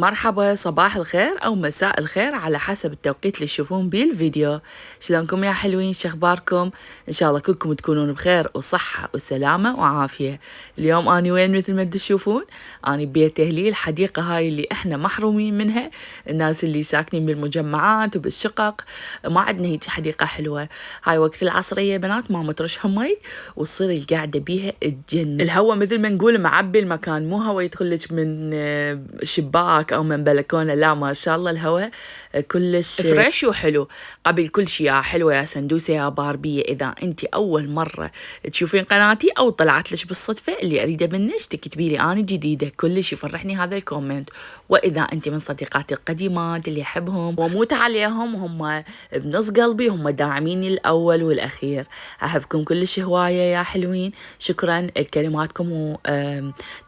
مرحبا، صباح الخير أو مساء الخير على حسب التوقيت اللي تشوفون بيه الفيديو. شلونكم يا حلوين؟ شخباركم؟ إن شاء الله كلكم تكونون بخير وصحة وسلامة وعافية. اليوم أنا وين مثل ما تشوفون؟ أنا ببيت أهلي، الحديقة هاي اللي إحنا محرومين منها، الناس اللي ساكنين بالمجمعات وبالشقق ما عندنا هيك حديقة حلوة. هاي وقت العصرية بنات ماما ترشهم مي وتصير القعدة بيها تجنن. الهوا مثل ما نقول معبي المكان، مو هوا يدخلك من شباك أو من بلكونة، لا ما شاء الله الهواء كلش فريش وحلو. قبل كل شيء يا حلوة يا سندوسة يا باربية، إذا أنت أول مرة تشوفين قناتي أو طلعت لك بالصدفة، اللي أريده منك تكتبي لي أنا جديدة، كلش يفرحني هذا الكومنت. وإذا أنت من صديقاتي القديمات اللي أحبهم وأموت عليهم، هم بنص قلبي، هم داعميني الأول والأخير، أحبكم كلش هواية يا حلوين. شكرا لكلماتكم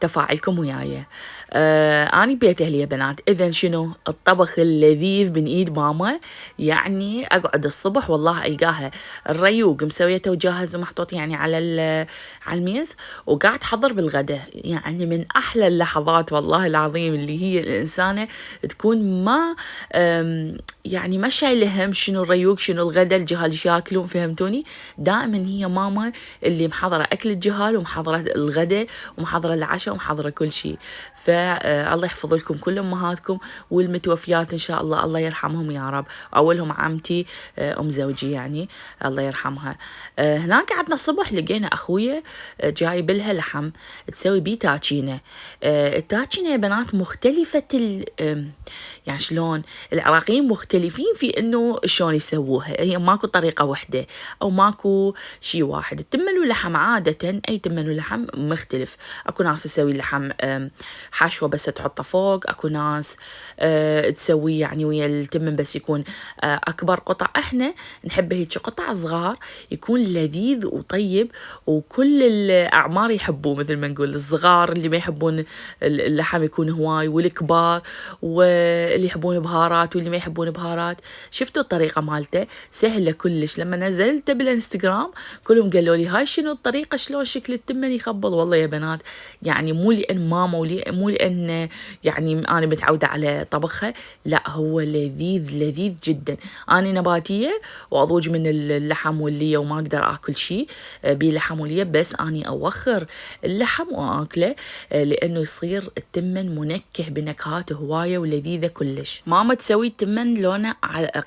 وتفاعلكم وياي. أنا بيت أهلي يا بنات. إذن شنو الطبخ اللذيذ من إيد ماما؟ يعني أقعد الصبح والله ألقاها الريوق مسويته وجاهز ومحطوط يعني على الميز، وقاعد تحضر بالغدا. يعني من أحلى اللحظات والله العظيم، اللي هي الإنسانة تكون ما يعني ما شايله هم شنو الريوق شنو الغدا، الجهال ياكلون، فهمتوني؟ دائما هي ماما اللي محضرة أكل الجهال ومحضرة الغدا ومحضرة العشاء ومحضرة كل شيء. فالله يحفظ لكم كل أمهاتكم والمتوفيات إن شاء الله، الله يرحمهم يا رب. أولهم عمتي أم زوجي يعني الله يرحمها. هناك قعدنا الصبح لقينا أخويا جايب لها لحم تسوي بيه تاجينة. التاجينة يا بنات مختلفة يعني شلون العراقيين مختلفين في انه شلون يسووها، هي ماكو طريقة واحدة او ماكو شيء واحد. التمن واللحم عادة اي تمن واللحم مختلف، اكو ناس تسوي اللحم حشوة بس تحطه فوق، اكو ناس تسوي يعني ويا التمن بس يكون اكبر قطع. احنا نحب هيك قطع صغار يكون لذيذ وطيب وكل الاعمار يحبوه، مثل ما نقول الصغار اللي ما يحبون اللحم يكون هواي، والكبار واللي يحبون بهارات واللي ما يحبون بهارات. شفتوا الطريقة مالته سهلة كلش، لما نزلته بالانستغرام كلهم قالوا لي هاي شنو الطريقة شلون شكل التمن يخبل. والله يا بنات يعني مو لأن ماما مو لأن يعني أنا متعودة على طبخها، لا هو لذيذ لذيذ جدا. أنا نباتية وأضوج من اللحم واللية وما أقدر أكل شيء بلحم ولية، بس أني أوخر اللحم وأكله لأنه يصير التمن منكه بنكهات هواية ولذيذة كلش. ماما تسوي التمن لونه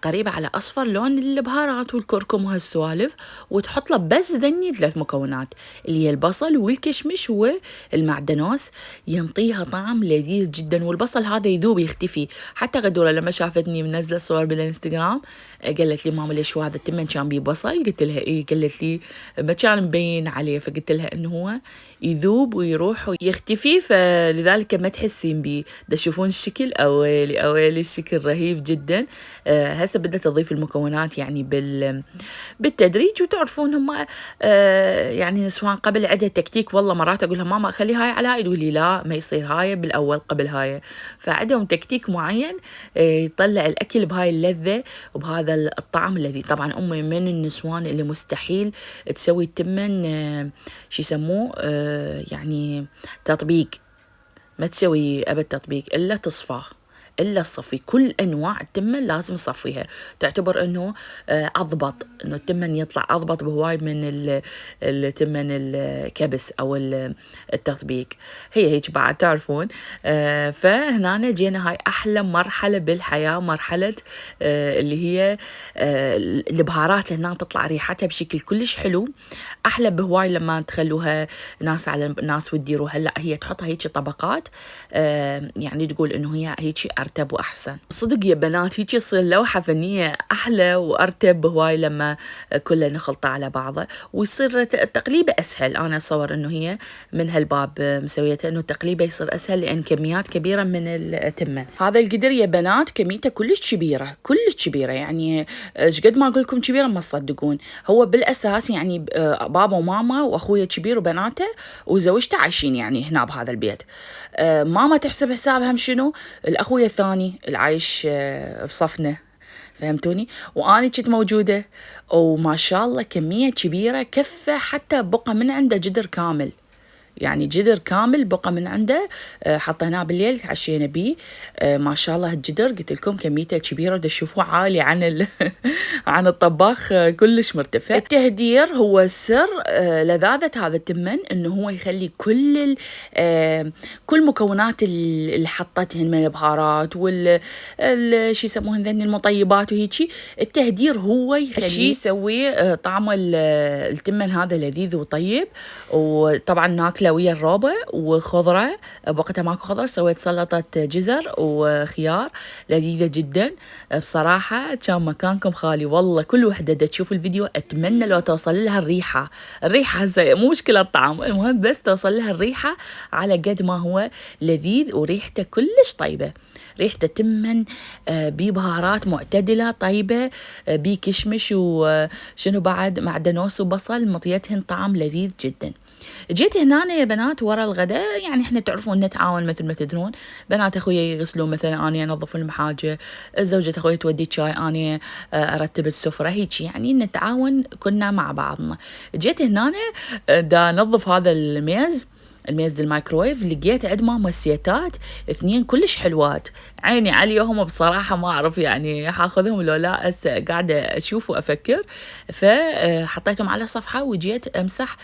قريب على أصفر لون البهارات والكركم وهالسوالف، وتحط له بس ذني 3 مكونات اللي هي البصل والكشمش والمعدنوس، ينطيها طعم لذيذ جدا. والبصل هذا يذوب يختفي. حتى غدورة لما شافتني منزلة صور بالانستغرام قالت لي ماما ليش هذا التمن كان بيه بصل؟ قلت لها ايه، قالت لي ما كان مبين عليه، فقلت لها انه هو يذوب ويروح ويختفي، فلذلك ما تحسين بيه. تشوفون الشكل اويلي اويلي، الشكل رهيب جدا. هسه بدأت اضيف المكونات يعني بالتدريج، وتعرفون هم يعني نسوان قبل عندها تكتيك. والله مرات اقول لها ماما خلي هاي على هاي، تقول لي لا ما يصير هاي بالاول قبل هاي. فعندهم تكتيك معين يطلع الاكل بهاي اللذة وبهذا الطعم الذي طبعا امي من النسوان اللي مستحيل تسوي التمن شو يسموه يعني تطبيق، ما تسوي أبد تطبيق إلا تصفاه، إلا تصفي كل أنواع التمن لازم تصفيها. تعتبر أنه أضبط، أنه التمن يطلع أضبط بهواي من التمن الكبس أو التطبيق. هي هيك بعد تعرفون. فهنا جينا هاي أحلى مرحلة بالحياة، مرحلة اللي هي البهارات. هنا تطلع ريحتها بشكل كلش حلو، أحلى بهواي لما تخلوها ناس على ناس وتديروها. لا هي تحطها هيك طبقات، يعني تقول إنه هي هيك أرتب وأحسن. صدق يا بنات هيك يصير لوحة فنية أحلى وأرتب بهواي لما كلها نخلطها على بعضها، ويصير تقليبه أسهل. أنا أصور إنه هي من هالباب مسويتها إنه تقليبه يصير أسهل، لأن كميات كبيرة من التمن. هذا القدر يا بنات كميته كلش كبيرة كلش كبيرة، يعني قد ما أقول لكم كبيرة ما تصدقون. هو بالأساس يعني بابا وماما وأخويا كبير وبناته وزوجته عايشين يعني هنا بهذا البيت. ماما تحسب حسابها هم شنو الأخويا الثاني العايش بصفنا، فهمتوني؟ وأنا كنت موجودة، وما شاء الله كمية كبيرة كفة حتى بقى من عنده جدر كامل. يعني جدر كامل بقى من عنده، حطيناه بالليل عشينا بيه. ما شاء الله الجدر قلت لكم كميته كبيره، تشوفوه عالي عن عن الطباخ، كلش مرتفع. التهدير هو سر لذاذه هذا التمن، انه هو يخلي كل مكونات اللي حطتهن من البهارات شو يسموهن ذني المطيبات وهيجي، التهدير هو يخلي يسوي طعم التمن هذا لذيذ وطيب. وطبعا ناكله ويا الروبه وخضره، بوقتها ماكو خضره سويت سلطه جزر وخيار لذيذه جدا. بصراحه كان مكانكم خالي، والله كل وحده تشوف الفيديو اتمنى لو توصل لها الريحه هسه مو مشكله الطعم، المهم بس توصل لها الريحه على قد ما هو لذيذ وريحته كلش طيبه. ريحته تمن ببهارات معتدلة طيبة، بكشمش وشنو بعد معدنوس وبصل، مطيتهن طعم لذيذ جدا. جيت هنا يا بنات ورا الغداء، يعني احنا تعرفون نتعاون مثل ما تدرون، بنات اخويا يغسلون مثلا، اني انظف لهم حاجه، زوجة اخويا تودي شاي، اني ارتب السفره، هيك يعني نتعاون كنا مع بعضنا. جيت هنا دا نظف هذا الميز الميكرويف، لقيت عند ماما السيتات 2 كلش حلوات، عيني عليهم بصراحة، ما أعرف يعني حاخذهم لو لا، قاعدة أشوف وأفكر، فحطيتهم على صفحة وجيت أمسح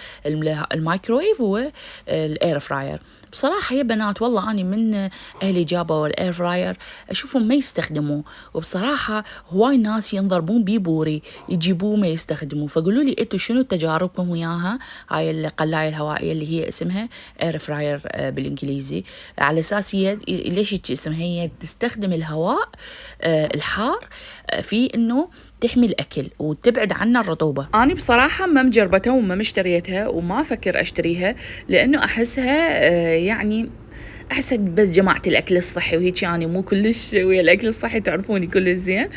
الميكرويف والإير فراير. بصراحة يا بنات والله أنا من أهلي جابوا الإير فراير أشوفهم ما يستخدموه، وبصراحة هواي ناس ينضربون بيه بوري يجيبوه ما يستخدموه. فقولوا لي أنتوا شنو تجاربكم وياها هاي القلاية الهوائية اللي هي اسمها إير فراير بالإنجليزي، على أساس هي ليش اسمها، هي تستخدم الهواء الحار في إنه تحمي الأكل وتبعد عنا الرطوبة. أنا بصراحة ما مجربتها وما مشتريتها وما أفكر أشتريها، لأنه أحسها يعني أحس بس جماعة الأكل الصحي وهيك، يعني مو كلش ويا الأكل الصحي، تعرفوني كل زين،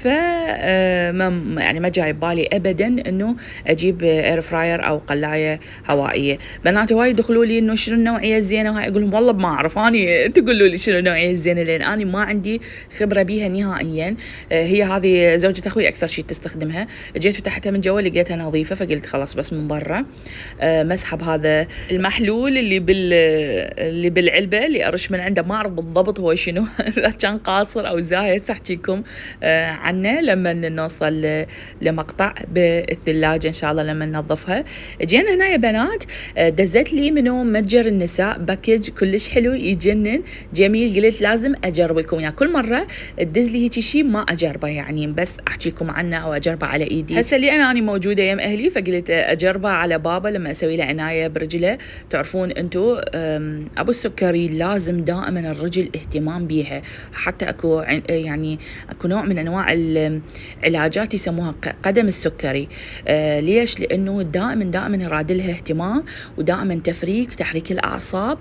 يعني ما جاي ببالي أبدا إنه أجيب إير فراير أو قلاية هوائية. بنات هواي يدخلوا لي إنه شنو النوعية الزينة، وهاي أقول لهم والله ما أعرف، أني تقولوا لي شنو النوعية الزينة، لأن أنا ما عندي خبرة بيها نهائيا. هي هذه زوجة أخوي أكثر شيء تستخدمها. جيت فتحتها من جوا لقيتها نظيفة، فقلت خلاص بس من برا مسحب هذا المحلول اللي بالعلبة اللي أرش من عنده، ما أعرف بالضبط هو شنو إذا كان قاصر أو زاهي، هسه أحكيكم عنه لما نوصل لمقطع بالثلاجة إن شاء الله لما ننظفها. جينا هنا يا بنات دزت لي منو متجر النساء باكج كلش حلو يجنن جميل، قلت لازم أجرب لكم يعني، كل مرة تدز لي هيك شيء ما أجربه يعني، بس أحكيكم عنه أو أجربه على إيدي. هسه اللي أنا موجودة يم أهلي، فقلت أجربه على بابا لما أسوي له عناية برجله. تعرفون أنتو أبو السكري لازم دائما الرجل اهتمام بيها، حتى اكو نوع من انواع العلاجات يسموها قدم السكري. ليش؟ لانه دائما يراد لها اهتمام، ودائما تحريك الاعصاب.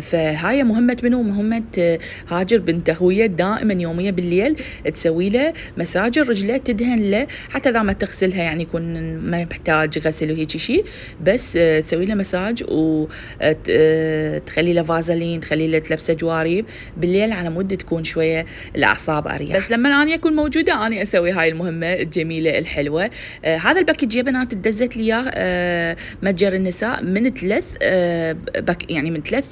فهاي مهمه منو؟ مهمه هاجر بنت اخويا، دائما يوميا بالليل تسوي له مساج الرجله، تدهن له حتى اذا ما تغسلها، يعني يكون ما محتاج غسل وهيك شيء، بس تسوي له مساج وتخلي له فازلين، تخلي له تلبسه جواريب بالليل على مود تكون شويه الاعصاب اريح. بس لما انا اكون موجوده انا اسوي هاي المهمه الجميله الحلوه. هذا الباكج يا بنات دزت لي اياه متجر النساء من 3 من 3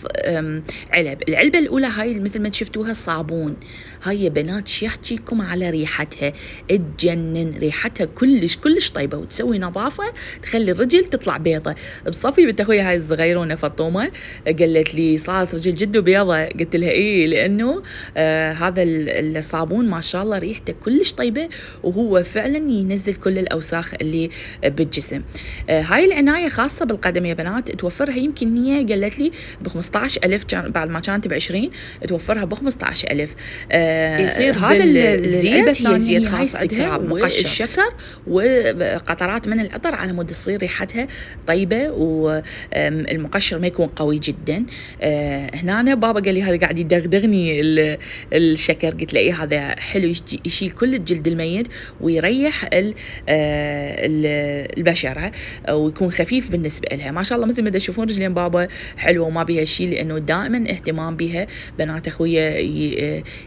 علب. العلبه الاولى هاي مثل ما شفتوها الصابون، هاي يا بنات شو احكيكم على ريحتها، تجنن، ريحتها كلش طيبه، وتسوي نظافه تخلي الرجل تطلع بيضه. بصفي بنت اخويا هاي الصغيرونه فطومه قالت لي صارت رجل جد بيضة، قلت لها ايه، لانه هذا الصابون ما شاء الله ريحته كلش طيبه، وهو فعلا ينزل كل الاوساخ اللي بالجسم. هاي العنايه خاصه بالقدم يا بنات، توفرها يمكن هي قالت لي ب 15,000، بعد ما كانت ب20 توفرها ب 15,000. يصير هذا الزيت هي زيت خاص عندها، والشكر وقطرات من العطر على مود تصير ريحتها طيبه، والمقشر ما يكون قوي جدا. هنا بابا قال لي هذا قاعد يدغدغني الشكر. قلت له ايه هذا حلو يشيل كل الجلد الميت ويريح البشرة ويكون خفيف بالنسبة لها. ما شاء الله مثل ما تشوفون رجلين بابا حلوة وما بيها شيء، لأنه دائما اهتمام بها بنات أخويا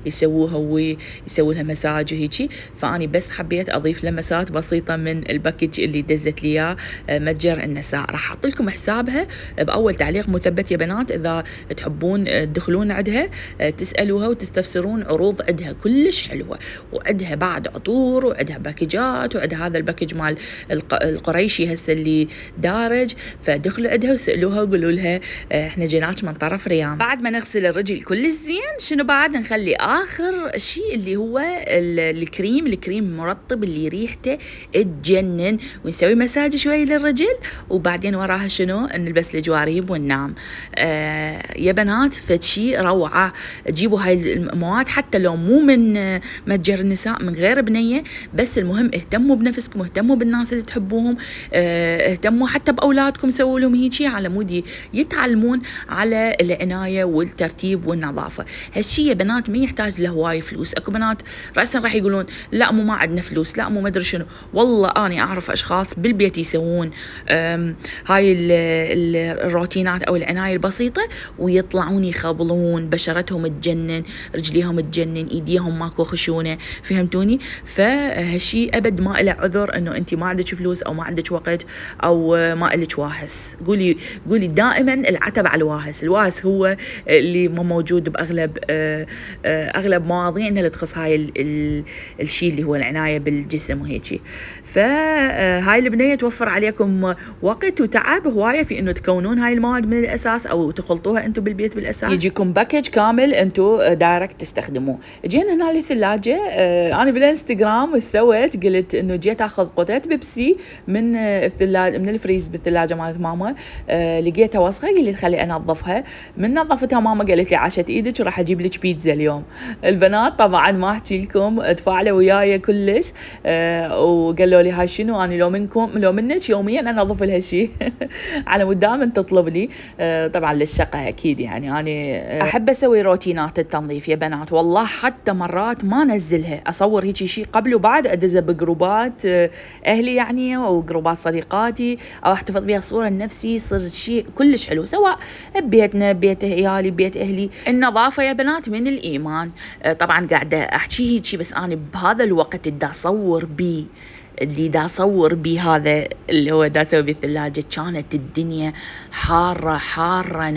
يسووها ويسووا لها مساج وهيجي. فأني بس حبيت أضيف لمسات بسيطة من الباكج اللي دزت لي إياه متجر النساء. راح أحط لكم حسابها بأول تعليق مثبت يا بنات، إذا تحبون تدخلون عندها تسألوها وتستفسرون. عروض عندها كلش حلوة، وعندها بعد عطور، وعندها باكجات، وعندها هذا الباكج مال القريشي هسه اللي دارج. فدخلوا عندها وسألوها وقولوا لها احنا جيناك من طرف ريان. بعد ما نغسل الرجل كل زين، شنو بعد نخلي آخر شيء اللي هو الكريم مرطب اللي ريحته تجنن، ونسوي مساج شوي للرجل، وبعدين وراها شنو نلبس الجوارب وننام. يا بنات فشي روعة. جيبوا هاي المواد حتى لو مو من متجر النساء، من غير بنية، بس المهم اهتموا بنفسكم، اهتموا بالناس اللي تحبوهم، اهتموا حتى بأولادكم، سووا لهم هيجي على مود يتعلمون على العناية والترتيب والنظافة. هالشي يا بنات ما يحتاج له هواي فلوس. اكو بنات رأسا راح يقولون لا مو ما عندنا فلوس، لا مو مدري شنو. والله أنا أعرف أشخاص بالبيت يسوون هاي الروتينات أو العناية البسيطة، ويطلعون يخبلون، بشرتهم تجنن، رجليهم تجنن، إيديهم ماكو خشونة. فهمتوني؟ فهالشي أبد ما له عذر إنه أنت ما عندك فلوس أو ما عندك وقت أو ما لك واهس. قولي دائما العتب على الواهس. الواهس هو اللي ما موجود بأغلب أغلب مواضيعنا اللي تخص هاي الشيء اللي هو العناية بالجسم وهيك. فهاي البنية توفر عليكم وقت وتعب هواية في إنه تكونون هاي المواد من الأساس أو تخلطوها أنتم بالبيت بالأساس. يجيكم باكج كامل أنتم دايركت تستخدموه. جينا هنا للثلاجة. أنا بالإنستغرام سويت قلت إنه جيت أخذ قطعة بيبسي من الثلاجة، من الفريز بالثلاجة مالت ماما. لقيتها وسخة، قلت خلي أنظفها. من نظفتها ماما قالت لي عاشت إيدك وراح أجيب لك بيتزا اليوم. البنات طبعا ما أحكي لكم تفاعلوا وياي كلش، وقالوا لي هاي شنو، أنا لو منك يوميا أنظف لها شيء على مود دائما تطلب لي. طبعا للشقة أكيد، يعني أنا أحب أسوي روتينات التنظيف يا بنات. والله حتى مرات ما أنزلها، أصور هيك شيء قبل وبعد، أدزها بجروبات أهلي يعني أو جروبات صديقاتي، أو أحتفظ بها صورة لنفسي، يصير شيء كلش حلو، سواء ببيتنا، ببيت عيالي، ببيت أهلي. النظافة يا بنات من الإيمان. طبعا قاعدة أحكي هيك بس أنا بهذا الوقت دا أصور بيه، اللي دا أصور بيه هذا اللي هو دا أسوي بالثلاجة، كانت الدنيا حارة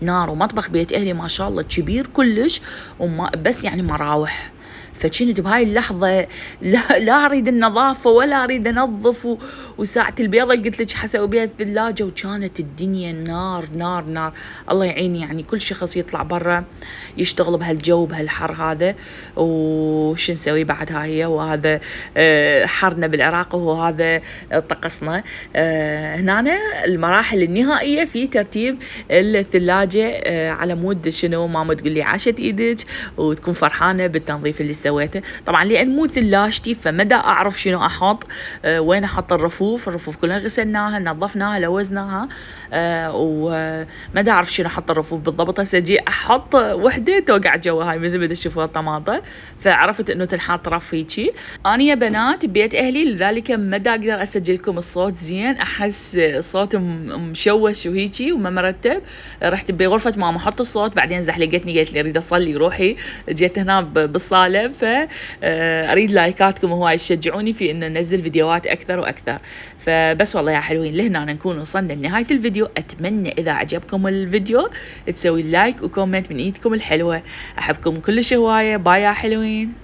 نار ومطبخ بيت أهلي ما شاء الله كبير كلش، وما بس يعني مراوح. فكنت بهاي اللحظة لا أريد النظافة ولا أريد أنظف، وساعة البيضة قلت لك حسوي بها الثلاجة، وكانت الدنيا نار. الله يعين يعني كل شخص يطلع برا يشتغل بهالجو بهالحر هذا. وش نسوي بعد هاي، وهذا حرنا بالعراق وهذا طقسنا. هنا المراحل النهائية في ترتيب الثلاجة على مود شنو ماما تقول لي عاشت إيدك وتكون فرحانة بالتنظيف اللي سويته. طبعا لأن مو ثلاجتي فمدى أعرف شنو أحط، وين أحط الرفوف كلها غسلناها، نظفناها، لوزناها، ومدى أعرف شنو أحط الرفوف بالضبط. هسه أجي أحط وحدة توقع جوا هاي مثل ما تشوفوها الطماطة، فعرفت إنه تنحط رف هيجي. أنا يا بنات بيت أهلي، لذلك مدى أقدر أسجل لكم الصوت زين، أحس صوت مشوش وهيجي وما مرتب. رحت بغرفة ماما حط الصوت، بعدين زحلقتني قالت لي أريد أصلي روحي. جيت هنا بالصالة، فأريد لايكاتكم هواي تشجعوني في إنه ننزل فيديوهات أكثر وأكثر. فبس والله يا حلوين لهنا نكون وصلنا لنهاية الفيديو. أتمنى إذا عجبكم الفيديو تسوي لايك وكومنت من إيدكم الحلوة. أحبكم كلش هواية. باي يا حلوين.